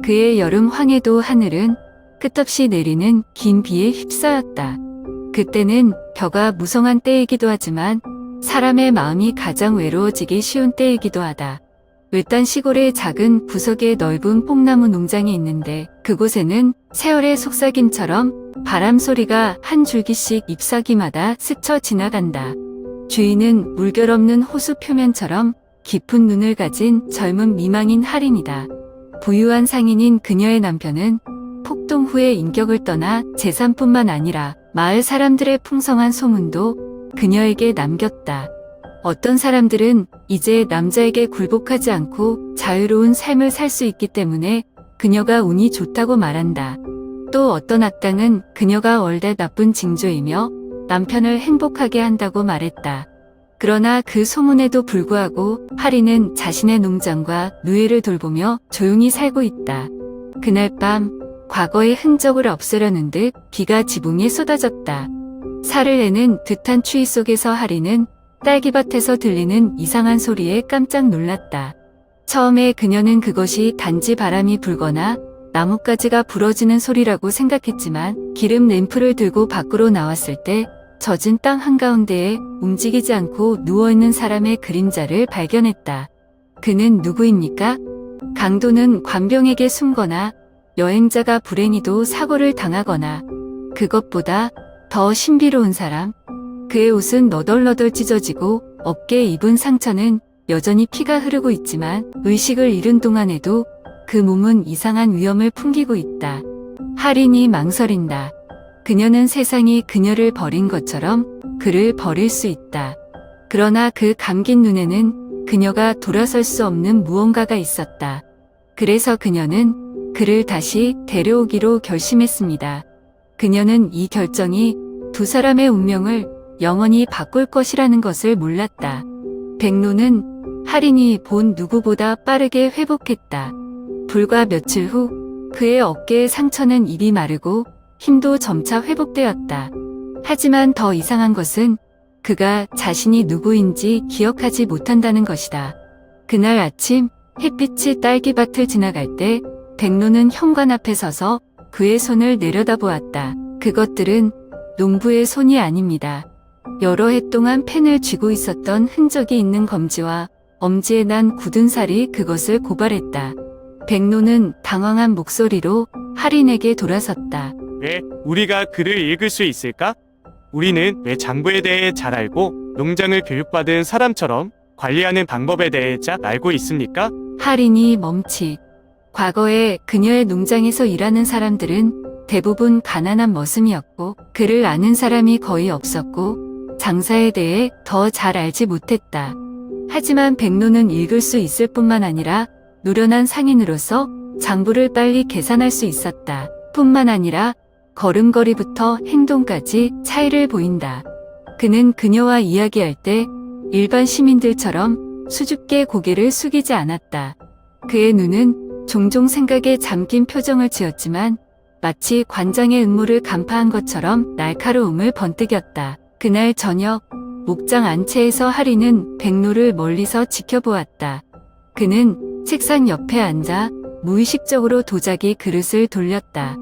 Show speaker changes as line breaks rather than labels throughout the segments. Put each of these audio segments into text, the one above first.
그의 여름 황해도 하늘은 끝없이 내리는 긴 비에 휩싸였다. 그때는 벼가 무성한 때이기도 하지만 사람의 마음이 가장 외로워지기 쉬운 때이기도 하다. 외딴 시골의 작은 구석에 넓은 뽕나무 농장이 있는데 그곳에는 세월의 속삭임처럼 바람 소리가 한 줄기씩 잎사귀마다 스쳐 지나간다. 주인은 물결 없는 호수 표면처럼 깊은 눈을 가진 젊은 미망인 할인이다. 부유한 상인인 그녀의 남편은 폭동 후에 인격을 떠나 재산뿐만 아니라 마을 사람들의 풍성한 소문도 그녀에게 남겼다. 어떤 사람들은 이제 남자에게 굴복하지 않고 자유로운 삶을 살 수 있기 때문에 그녀가 운이 좋다고 말한다. 또 어떤 악당은 그녀가 원래 나쁜 징조이며 남편을 행복하게 한다고 말했다. 그러나 그 소문에도 불구하고 하리는 자신의 농장과 누이를 돌보며 조용히 살고 있다. 그날 밤 과거의 흔적을 없애려는 듯 비가 지붕에 쏟아졌다. 살을 내는 듯한 추위 속에서 하리는 딸기밭에서 들리는 이상한 소리에 깜짝 놀랐다. 처음에 그녀는 그것이 단지 바람이 불거나 나뭇가지가 부러지는 소리라고 생각했지만 기름 램프를 들고 밖으로 나왔을 때 젖은 땅 한가운데에 움직이지 않고 누워있는 사람의 그림자를 발견했다. 그는 누구입니까? 강도는 관병에게 숨거나 여행자가 불행히도 사고를 당하거나 그것보다 더 신비로운 사람. 그의 옷은 너덜너덜 찢어지고 어깨에 입은 상처는 여전히 피가 흐르고 있지만 의식을 잃은 동안에도 그 몸은 이상한 위험을 풍기고 있다. 할인이 망설인다. 그녀는 세상이 그녀를 버린 것처럼 그를 버릴 수 있다. 그러나 그 감긴 눈에는 그녀가 돌아설 수 없는 무언가가 있었다. 그래서 그녀는 그를 다시 데려오기로 결심했습니다. 그녀는 이 결정이 두 사람의 운명을 영원히 바꿀 것이라는 것을 몰랐다. 백로는 할인이 본 누구보다 빠르게 회복했다. 불과 며칠 후 그의 어깨의 상처는 입이 마르고 힘도 점차 회복되었다. 하지만 더 이상한 것은 그가 자신이 누구인지 기억하지 못한다는 것이다. 그날 아침 햇빛이 딸기밭을 지나갈 때 백로는 현관 앞에 서서 그의 손을 내려다보았다. 그것들은 농부의 손이 아닙니다. 여러 해 동안 펜을 쥐고 있었던 흔적이 있는 검지와 엄지에 난 굳은 살이 그것을 고발했다. 백로는 당황한 목소리로 할인에게 돌아섰다.
왜 우리가 글을 읽을 수 있을까? 우리는 왜 장부에 대해 잘 알고 농장을 교육받은 사람처럼 관리하는 방법에 대해 잘 알고 있습니까?
할인이 멈칫. 과거에 그녀의 농장에서 일하는 사람들은 대부분 가난한 머슴이었고 그를 아는 사람이 거의 없었고 장사에 대해 더 잘 알지 못했다. 하지만 백로는 읽을 수 있을 뿐만 아니라 노련한 상인으로서 장부를 빨리 계산할 수 있었다. 뿐만 아니라 걸음걸이부터 행동까지 차이를 보인다. 그는 그녀와 이야기할 때 일반 시민들처럼 수줍게 고개를 숙이지 않았다. 그의 눈은 종종 생각에 잠긴 표정을 지었지만 마치 관장의 음모를 간파한 것처럼 날카로움을 번뜩였다. 그날 저녁 목장 안채에서 할인은 백로를 멀리서 지켜보았다. 그는 책상 옆에 앉아 무의식적으로 도자기 그릇을 돌렸다.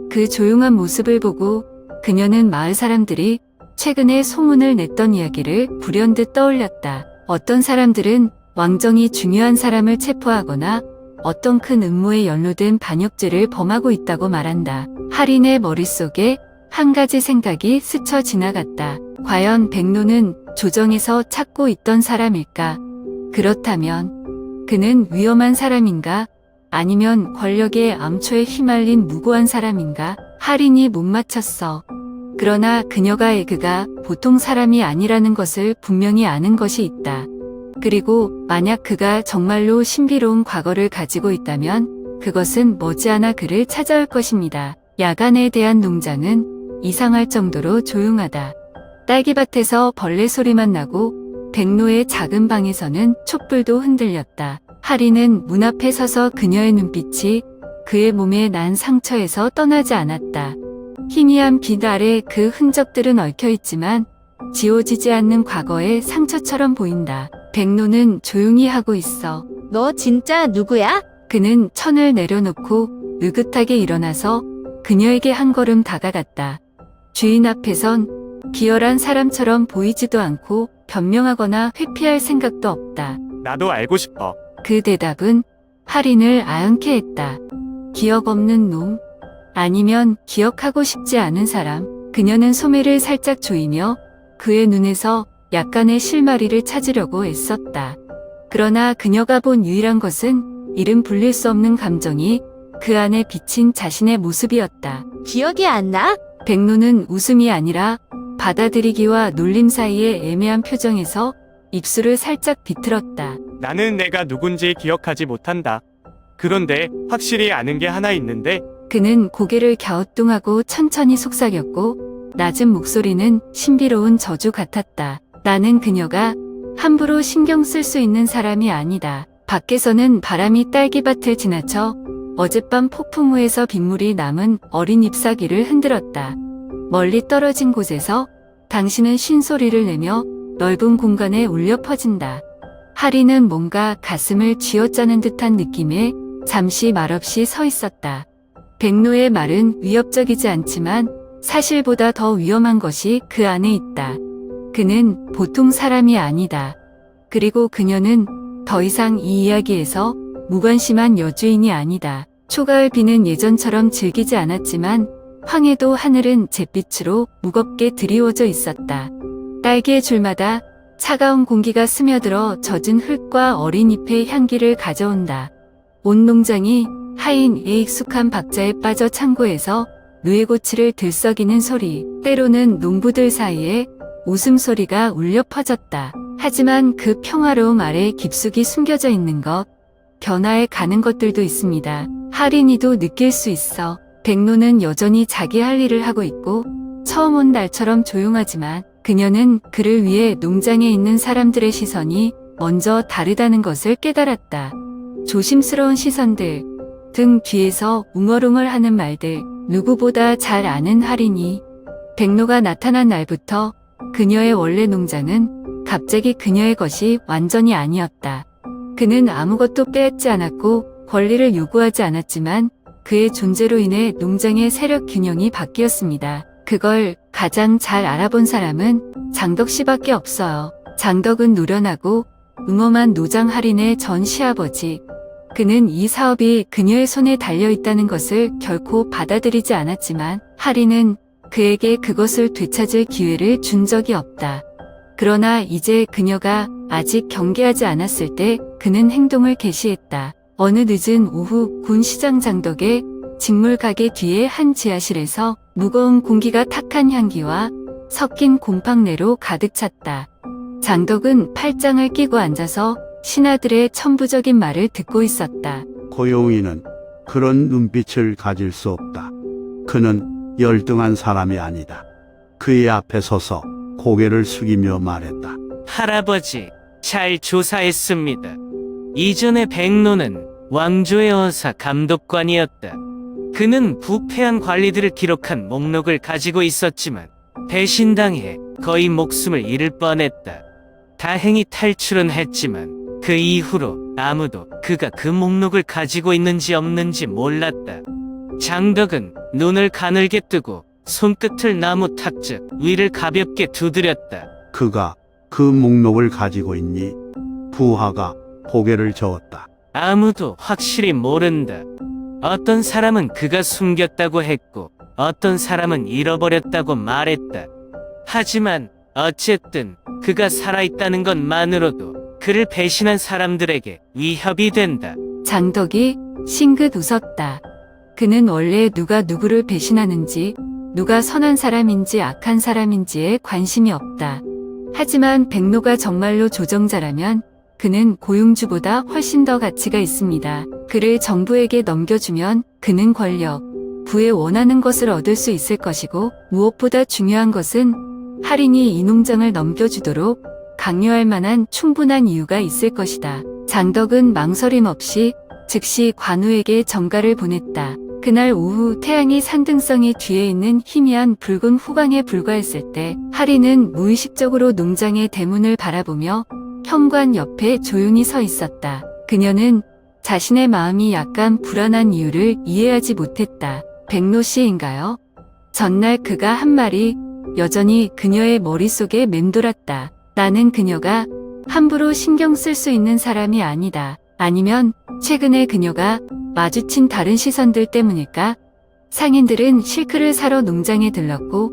그 조용한 모습을 보고 그녀는 마을 사람들이 최근에 소문을 냈던 이야기를 불현듯 떠올렸다. 어떤 사람들은 왕정이 중요한 사람을 체포하거나 어떤 큰 음모에 연루된 반역죄를 범하고 있다고 말한다. 할인의 머릿속에 한 가지 생각이 스쳐 지나갔다. 과연 백로는 조정에서 찾고 있던 사람일까? 그렇다면 그는 위험한 사람인가? 아니면 권력의 암초에 휘말린 무고한 사람인가? 할인이 못 맞췄어. 그러나 그가 보통 사람이 아니라는 것을 분명히 아는 것이 있다. 그리고 만약 그가 정말로 신비로운 과거를 가지고 있다면 그것은 머지않아 그를 찾아올 것입니다. 야간에 대한 농장은 이상할 정도로 조용하다. 딸기밭에서 벌레 소리만 나고 백로의 작은 방에서는 촛불도 흔들렸다. 할인은 문 앞에 서서 그녀의 눈빛이 그의 몸에 난 상처에서 떠나지 않았다. 희미한 빛 아래 그 흔적들은 얽혀있지만 지워지지 않는 과거의 상처처럼 보인다. 백로는 조용히 하고 있어.
너 진짜 누구야?
그는 천을 내려놓고 느긋하게 일어나서 그녀에게 한 걸음 다가갔다. 주인 앞에선 비열한 사람처럼 보이지도 않고 변명하거나 회피할 생각도 없다.
나도 알고 싶어.
그 대답은 할인을 아흔케 했다. 기억 없는 놈? 아니면 기억하고 싶지 않은 사람? 그녀는 소매를 살짝 조이며 그의 눈에서 약간의 실마리를 찾으려고 애썼다. 그러나 그녀가 본 유일한 것은 이름 불릴 수 없는 감정이 그 안에 비친 자신의 모습이었다.
기억이 안 나?
백로는 웃음이 아니라 받아들이기와 놀림 사이의 애매한 표정에서 입술을 살짝 비틀었다.
나는 내가 누군지 기억하지 못한다. 그런데 확실히 아는 게 하나 있는데
그는 고개를 갸우뚱하고 천천히 속삭였고 낮은 목소리는 신비로운 저주 같았다. 나는 그녀가 함부로 신경 쓸 수 있는 사람이 아니다. 밖에서는 바람이 딸기밭을 지나쳐 어젯밤 폭풍 후에서 빗물이 남은 어린 잎사귀를 흔들었다. 멀리 떨어진 곳에서 당신은 쉰소리를 내며 넓은 공간에 울려 퍼진다. 하리는 뭔가 가슴을 쥐어짜는 듯한 느낌에 잠시 말없이 서 있었다. 백로의 말은 위협적이지 않지만 사실보다 더 위험한 것이 그 안에 있다. 그는 보통 사람이 아니다. 그리고 그녀는 더 이상 이 이야기에서 무관심한 여주인이 아니다. 초가을 비는 예전처럼 질기지 않았지만 황해도 하늘은 잿빛으로 무겁게 드리워져 있었다. 딸기의 줄마다 차가운 공기가 스며들어 젖은 흙과 어린 잎의 향기를 가져온다. 온 농장이 하인에 익숙한 박자에 빠져 창고에서 누에고치를 들썩이는 소리, 때로는 농부들 사이에 웃음소리가 울려 퍼졌다. 하지만 그 평화로움 아래 깊숙이 숨겨져 있는 것, 변화해 가는 것들도 있습니다. 할인이도 느낄 수 있어. 백로는 여전히 자기 할 일을 하고 있고 처음 온 날처럼 조용하지만 그녀는 그를 위해 농장에 있는 사람들의 시선이 먼저 다르다는 것을 깨달았다. 조심스러운 시선들, 등 뒤에서 웅얼웅얼하는 말들, 누구보다 잘 아는 할인이. 백로가 나타난 날부터 그녀의 원래 농장은 갑자기 그녀의 것이 완전히 아니었다. 그는 아무것도 빼앗지 않았고 권리를 요구하지 않았지만 그의 존재로 인해 농장의 세력 균형이 바뀌었습니다. 그걸 가장 잘 알아본 사람은 장덕 씨밖에 없어요. 장덕은 노련하고 음험한 노장 할인의 전 시아버지. 그는 이 사업이 그녀의 손에 달려 있다는 것을 결코 받아들이지 않았지만 할인은 그에게 그것을 되찾을 기회를 준 적이 없다. 그러나 이제 그녀가 아직 경계하지 않았을 때 그는 행동을 개시했다. 어느 늦은 오후 군 시장 장덕의 직물 가게 뒤의 한 지하실에서 무거운 공기가 탁한 향기와 섞인 곰팡내로 가득 찼다. 장덕은 팔짱을 끼고 앉아서 신하들의 천부적인 말을 듣고 있었다.
고용이는 그런 눈빛을 가질 수 없다. 그는 열등한 사람이 아니다. 그의 앞에 서서 고개를 숙이며 말했다.
할아버지, 잘 조사했습니다. 이전에 백로는 왕조의 어사 감독관이었다. 그는 부패한 관리들을 기록한 목록을 가지고 있었지만 배신당해 거의 목숨을 잃을 뻔했다. 다행히 탈출은 했지만 그 이후로 아무도 그가 그 목록을 가지고 있는지 없는지 몰랐다. 장덕은 눈을 가늘게 뜨고 손끝을 나무 탁자 위를 가볍게 두드렸다.
그가 그 목록을 가지고 있니? 부하가 고개를 저었다.
아무도 확실히 모른다. 어떤 사람은 그가 숨겼다고 했고 어떤 사람은 잃어버렸다고 말했다. 하지만 어쨌든 그가 살아있다는 것만으로도 그를 배신한 사람들에게 위협이 된다.
장덕이 싱긋 웃었다. 그는 원래 누가 누구를 배신하는지, 누가 선한 사람인지 악한 사람인지에 관심이 없다. 하지만 백로가 정말로 조정자라면 그는 고용주보다 훨씬 더 가치가 있습니다. 그를 정부에게 넘겨주면 그는 권력, 부에 원하는 것을 얻을 수 있을 것이고 무엇보다 중요한 것은 할인이 이 농장을 넘겨주도록 강요할 만한 충분한 이유가 있을 것이다. 장덕은 망설임 없이 즉시 관우에게 전가를 보냈다. 그날 오후 태양이 산등성이 뒤에 있는 희미한 붉은 후광에 불과했을 때 할인은 무의식적으로 농장의 대문을 바라보며 현관 옆에 조용히 서 있었다. 그녀는 자신의 마음이 약간 불안한 이유를 이해하지 못했다. 백로 씨인가요? 전날 그가 한 말이 여전히 그녀의 머릿속에 맴돌았다. 나는 그녀가 함부로 신경 쓸 수 있는 사람이 아니다. 아니면 최근에 그녀가 마주친 다른 시선들 때문일까? 상인들은 실크를 사러 농장에 들렀고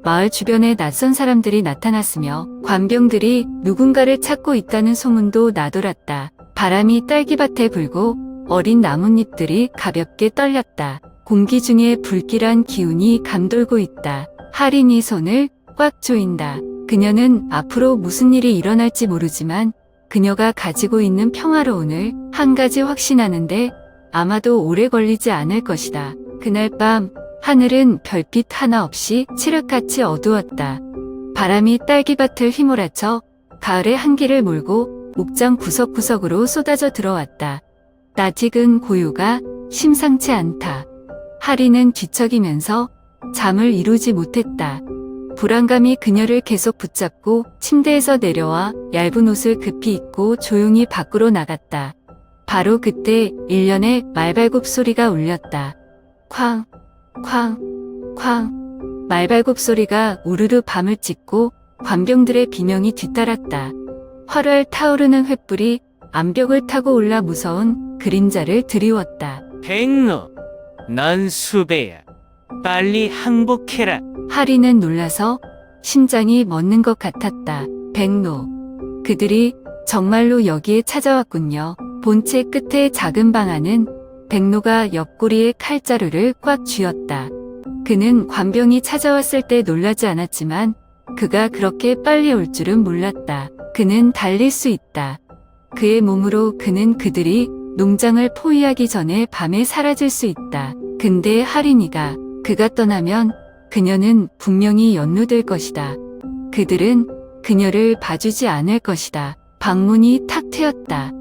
마을 주변에 낯선 사람들이 나타났으며 관병들이 누군가를 찾고 있다는 소문도 나돌았다. 바람이 딸기밭에 불고 어린 나뭇잎들이 가볍게 떨렸다. 공기 중에 불길한 기운이 감돌고 있다. 할인이 손을 꽉 조인다. 그녀는 앞으로 무슨 일이 일어날지 모르지만 그녀가 가지고 있는 평화로움을 한 가지 확신하는데 아마도 오래 걸리지 않을 것이다. 그날 밤 하늘은 별빛 하나 없이 칠흑같이 어두웠다. 바람이 딸기밭을 휘몰아쳐 가을의 한기를 몰고 옥장 구석구석으로 쏟아져 들어왔다. 낯익은 고요가 심상치 않다. 하리는 뒤척이면서 잠을 이루지 못했다. 불안감이 그녀를 계속 붙잡고 침대에서 내려와 얇은 옷을 급히 입고 조용히 밖으로 나갔다. 바로 그때 일련의 말발굽 소리가 울렸다. 쾅, 쾅, 쾅. 말발굽 소리가 우르르 밤을 찢고 관병들의 비명이 뒤따랐다. 활활 타오르는 횃불이 암벽을 타고 올라 무서운 그림자를 드리웠다.
백로, 넌 수배야. 빨리 항복해라.
하리는 놀라서 심장이 멎는 것 같았다. 백로. 그들이 정말로 여기에 찾아왔군요. 본체 끝에 작은 방 안은 백로가 옆구리에 칼자루를 꽉 쥐었다. 그는 관병이 찾아왔을 때 놀라지 않았지만 그가 그렇게 빨리 올 줄은 몰랐다. 그는 달릴 수 있다. 그의 몸으로 그는 그들이 농장을 포위하기 전에 밤에 사라질 수 있다. 근데 하린이가 그가 떠나면 그녀는 분명히 연루될 것이다. 그들은 그녀를 봐주지 않을 것이다. 방문이 탁 트였다.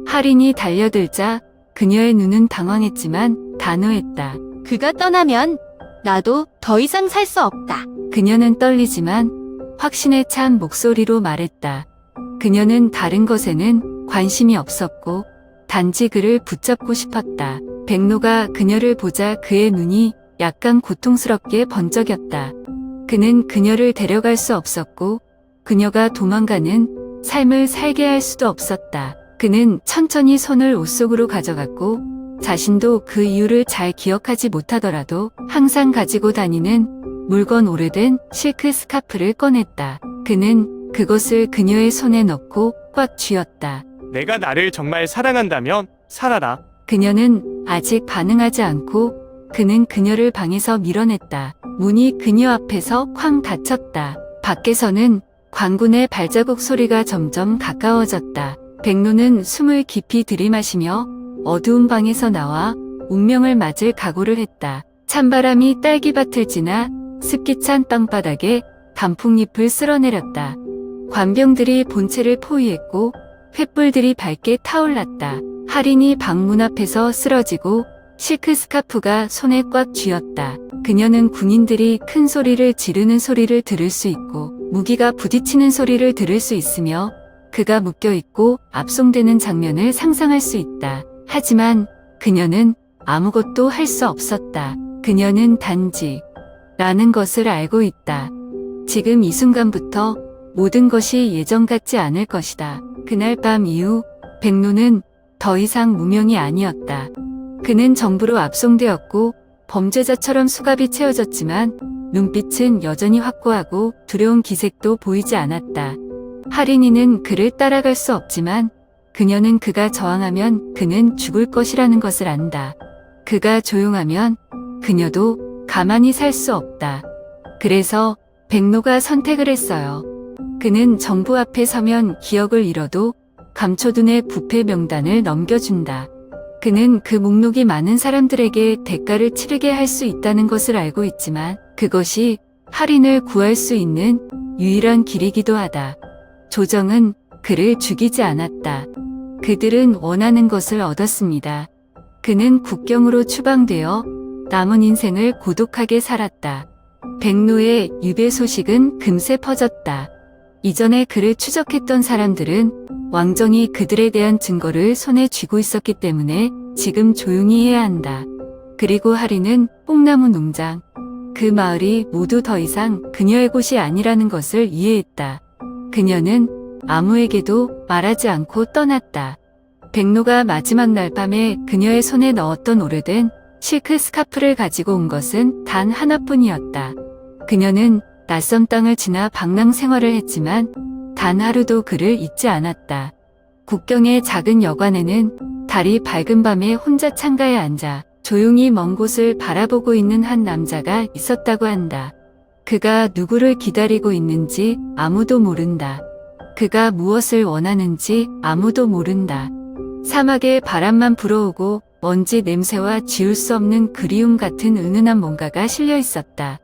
하린이 달려들자 그녀의 눈은 당황했지만 단호했다.
그가 떠나면 나도 더 이상 살 수 없다.
그녀는 떨리지만 확신에 찬 목소리로 말했다. 그녀는 다른 것에는 관심이 없었고 단지 그를 붙잡고 싶었다. 백로가 그녀를 보자 그의 눈이 약간 고통스럽게 번쩍였다. 그는 그녀를 데려갈 수 없었고 그녀가 도망가는 삶을 살게 할 수도 없었다. 그는 천천히 손을 옷 속으로 가져갔고 자신도 그 이유를 잘 기억하지 못하더라도 항상 가지고 다니는 묽은 오래된 실크 스카프를 꺼냈다. 그는 그것을 그녀의 손에 넣고 꽉 쥐었다.
내가 나를 정말 사랑한다면 살아라.
그녀는 아직 반응하지 않고 그는 그녀를 방에서 밀어냈다. 문이 그녀 앞에서 쾅 닫혔다. 밖에서는 관군의 발자국 소리가 점점 가까워졌다. 백로는 숨을 깊이 들이마시며 어두운 방에서 나와 운명을 맞을 각오를 했다. 찬바람이 딸기밭을 지나 습기 찬 땅바닥에 단풍잎을 쓸어내렸다. 관병들이 본체를 포위했고 횃불들이 밝게 타올랐다. 할인이 방문 앞에서 쓰러지고 실크 스카프가 손에 꽉 쥐었다. 그녀는 군인들이 큰 소리를 지르는 소리를 들을 수 있고 무기가 부딪히는 소리를 들을 수 있으며 그가 묶여있고 압송되는 장면을 상상할 수 있다. 하지만 그녀는 아무것도 할 수 없었다. 그녀는 단지 라는 것을 알고 있다. 지금 이 순간부터 모든 것이 예전 같지 않을 것이다. 그날 밤 이후 백로는 더 이상 무명이 아니었다. 그는 정부로 압송되었고 범죄자처럼 수갑이 채워졌지만 눈빛은 여전히 확고하고 두려운 기색도 보이지 않았다. 하린이는 그를 따라갈 수 없지만 그녀는 그가 저항하면 그는 죽을 것이라는 것을 안다. 그가 조용하면 그녀도 가만히 살 수 없다. 그래서 백로가 선택을 했어요. 그는 정부 앞에 서면 기억을 잃어도 감춰둔의 부패 명단을 넘겨준다. 그는 그 목록이 많은 사람들에게 대가를 치르게 할 수 있다는 것을 알고 있지만 그것이 할인을 구할 수 있는 유일한 길이기도 하다. 조정은 그를 죽이지 않았다. 그들은 원하는 것을 얻었습니다. 그는 국경으로 추방되어 남은 인생을 고독하게 살았다. 백로의 유배 소식은 금세 퍼졌다. 이전에 그를 추적했던 사람들은 왕정이 그들에 대한 증거를 손에 쥐고 있었기 때문에 지금 조용히 해야 한다. 그리고 하리는 뽕나무 농장, 그 마을이 모두 더 이상 그녀의 곳이 아니라는 것을 이해했다. 그녀는 아무에게도 말하지 않고 떠났다. 백로가 마지막 날 밤에 그녀의 손에 넣었던 오래된 실크 스카프를 가지고 온 것은 단 하나뿐이었다. 그녀는 낯선 땅을 지나 방랑 생활을 했지만 단 하루도 그를 잊지 않았다. 국경의 작은 여관에는 달이 밝은 밤에 혼자 창가에 앉아 조용히 먼 곳을 바라보고 있는 한 남자가 있었다고 한다. 그가 누구를 기다리고 있는지 아무도 모른다. 그가 무엇을 원하는지 아무도 모른다. 사막에 바람만 불어오고 먼지 냄새와 지울 수 없는 그리움 같은 은은한 뭔가가 실려 있었다.